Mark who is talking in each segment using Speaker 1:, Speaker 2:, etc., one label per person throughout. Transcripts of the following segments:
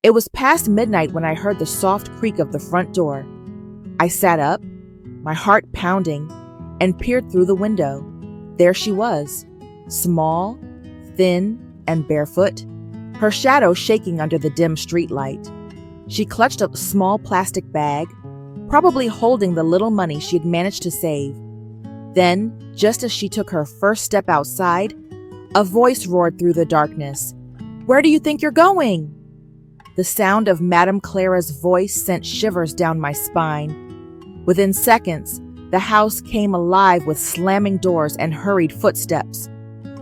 Speaker 1: It was past midnight when I heard the soft creak of the front door. I sat up, my heart pounding, and peered through the window. There she was, small, thin, and barefoot, her shadow shaking under the dim streetlight. She clutched a small plastic bag, probably holding the little money she had managed to save. Then, just as she took her first step outside, a voice roared through the darkness. "Where do you think you're going?" The sound of Madame Clara's voice sent shivers down my spine. Within seconds, the house came alive with slamming doors and hurried footsteps.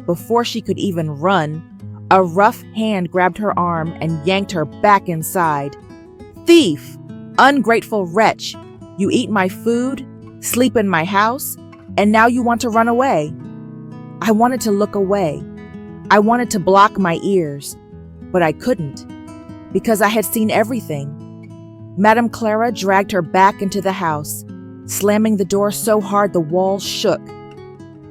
Speaker 1: Before she could even run, a rough hand grabbed her arm and yanked her back inside. "Thief! Ungrateful wretch! You eat my food, sleep in my house, and now you want to run away." I wanted to look away. I wanted to block my ears, but I couldn't, because I had seen everything. Madame Clara dragged her back into the house, slamming the door so hard the walls shook.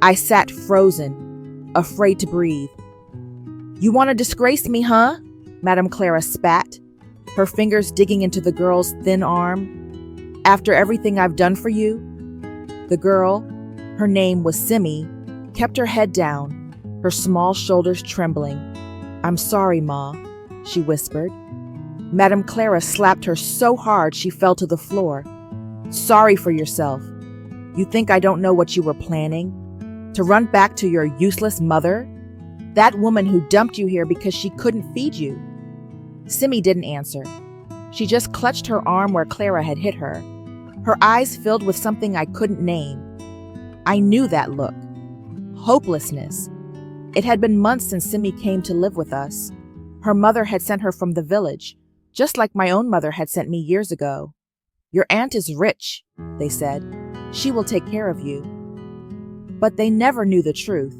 Speaker 1: I sat frozen, afraid to breathe. "You want to disgrace me, huh?" Madame Clara spat, her fingers digging into the girl's thin arm. "After everything I've done for you?" The girl, her name was Simi, kept her head down, her small shoulders trembling. "I'm sorry, Ma," she whispered. Madame Clara slapped her so hard she fell to the floor. "Sorry for yourself. You think I don't know what you were planning? To run back to your useless mother? That woman who dumped you here because she couldn't feed you?" Simi didn't answer. She just clutched her arm where Clara had hit her, her eyes filled with something I couldn't name. I knew that look. Hopelessness. It had been months since Simi came to live with us. Her mother had sent her from the village, just like my own mother had sent me years ago. "Your aunt is rich," they said. "She will take care of you." But they never knew the truth.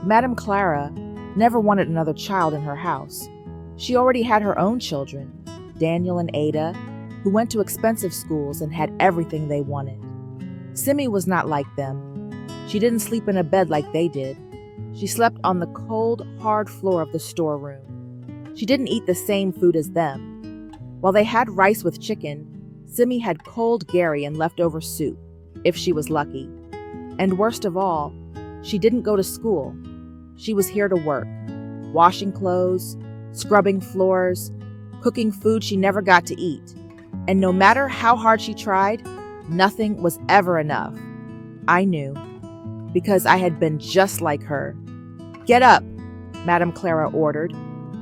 Speaker 1: Madame Clara never wanted another child in her house. She already had her own children, Daniel and Ada, who went to expensive schools and had everything they wanted. Simi was not like them. She didn't sleep in a bed like they did. She slept on the cold, hard floor of the storeroom. She didn't eat the same food as them. While they had rice with chicken, Simi had cold Gary and leftover soup, if she was lucky. And worst of all, she didn't go to school. She was here to work, washing clothes, scrubbing floors, cooking food she never got to eat. And no matter how hard she tried, nothing was ever enough. I knew, because I had been just like her. "Get up," Madame Clara ordered,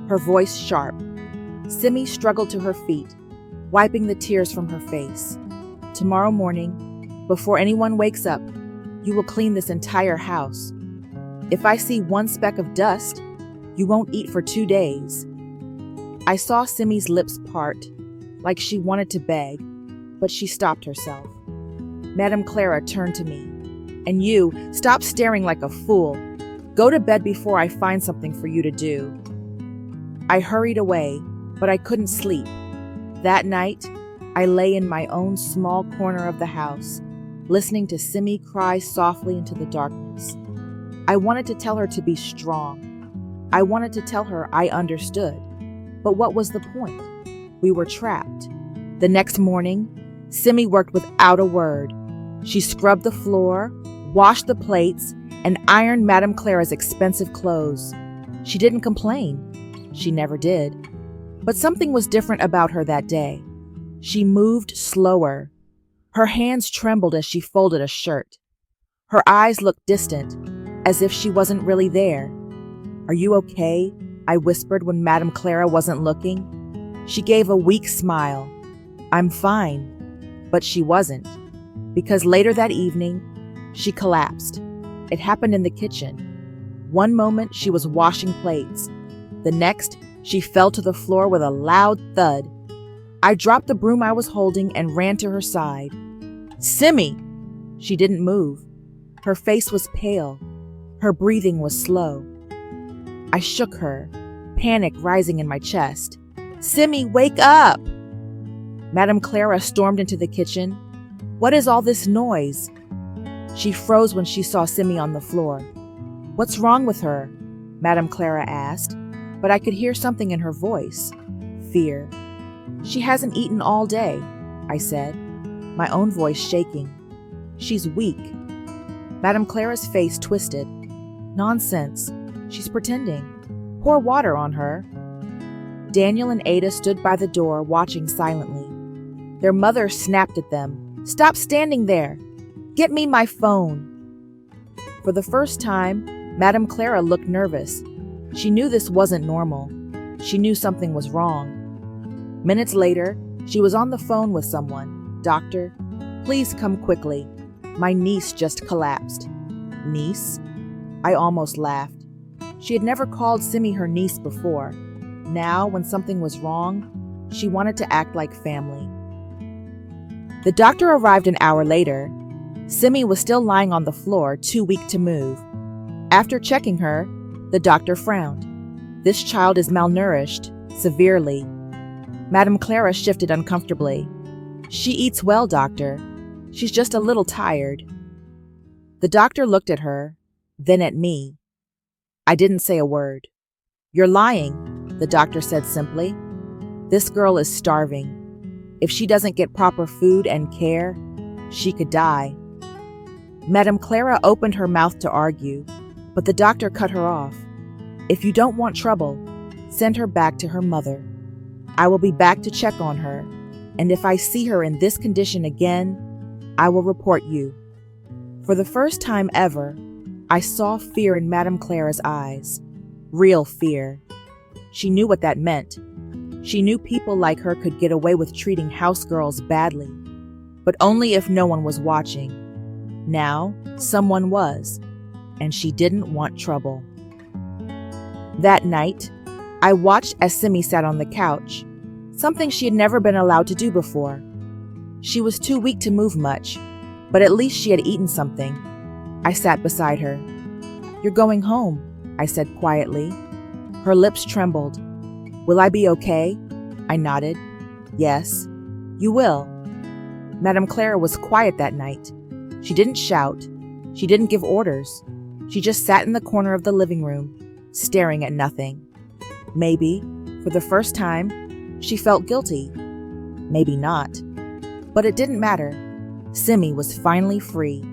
Speaker 1: her voice sharp. Simi struggled to her feet, wiping the tears from her face. "Tomorrow morning, before anyone wakes up, you will clean this entire house. If I see one speck of dust, you won't eat for 2 days." I saw Simi's lips part, like she wanted to beg, but she stopped herself. Madame Clara turned to me. "And you, stop staring like a fool. Go to bed before I find something for you to do." I hurried away, but I couldn't sleep. That night, I lay in my own small corner of the house, listening to Simi cry softly into the darkness. I wanted to tell her to be strong. I wanted to tell her I understood. But what was the point? We were trapped. The next morning, Simi worked without a word. She scrubbed the floor, washed the plates, and ironed Madame Clara's expensive clothes. She didn't complain. She never did. But something was different about her that day. She moved slower. Her hands trembled as she folded a shirt. Her eyes looked distant, as if she wasn't really there. "Are you okay?" I whispered when Madame Clara wasn't looking. She gave a weak smile. "I'm fine." But she wasn't, because later that evening, she collapsed. It happened in the kitchen. One moment, she was washing plates. The next, she fell to the floor with a loud thud. I dropped the broom I was holding and ran to her side. "Simi!" She didn't move. Her face was pale. Her breathing was slow. I shook her, panic rising in my chest. "Simi, wake up!" Madame Clara stormed into the kitchen. "What is all this noise?" She froze when she saw Simi on the floor. "What's wrong with her?" Madame Clara asked, but I could hear something in her voice. Fear. "She hasn't eaten all day," I said, my own voice shaking. "She's weak." Madame Clara's face twisted. "Nonsense. She's pretending. Pour water on her." Daniel and Ada stood by the door watching silently. Their mother snapped at them. "Stop standing there! Get me my phone!" For the first time, Madame Clara looked nervous. She knew this wasn't normal. She knew something was wrong. Minutes later, she was on the phone with someone. "Doctor, please come quickly. My niece just collapsed." "Niece?" I almost laughed. She had never called Simi her niece before. Now, when something was wrong, she wanted to act like family. The doctor arrived an hour later. Simi was still lying on the floor, too weak to move. After checking her, the doctor frowned. "This child is malnourished, severely." Madame Clara shifted uncomfortably. "She eats well, doctor. She's just a little tired." The doctor looked at her, then at me. I didn't say a word. "You're lying," the doctor said simply. "This girl is starving. If she doesn't get proper food and care, she could die." Madame Clara opened her mouth to argue, but the doctor cut her off. "If you don't want trouble, send her back to her mother. I will be back to check on her, and if I see her in this condition again, I will report you." For the first time ever, I saw fear in Madame Clara's eyes. Real fear. She knew what that meant. She knew people like her could get away with treating house girls badly, but only if no one was watching. Now, someone was, and she didn't want trouble. That night, I watched as Simi sat on the couch, something she had never been allowed to do before. She was too weak to move much, but at least she had eaten something. I sat beside her. "You're going home," I said quietly. Her lips trembled. "Will I be okay?" I nodded. "Yes, you will." Madame Clara was quiet that night. She didn't shout. She didn't give orders. She just sat in the corner of the living room, staring at nothing. Maybe, for the first time, she felt guilty. Maybe not. But it didn't matter. Simi was finally free.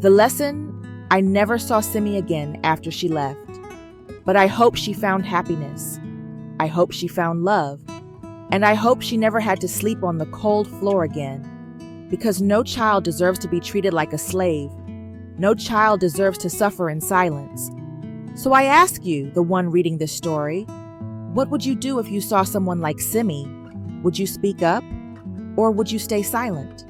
Speaker 1: The lesson: I never saw Simi again after she left. But I hope she found happiness. I hope she found love. And I hope she never had to sleep on the cold floor again. Because no child deserves to be treated like a slave. No child deserves to suffer in silence. So I ask you, the one reading this story, what would you do if you saw someone like Simi? Would you speak up? Or would you stay silent?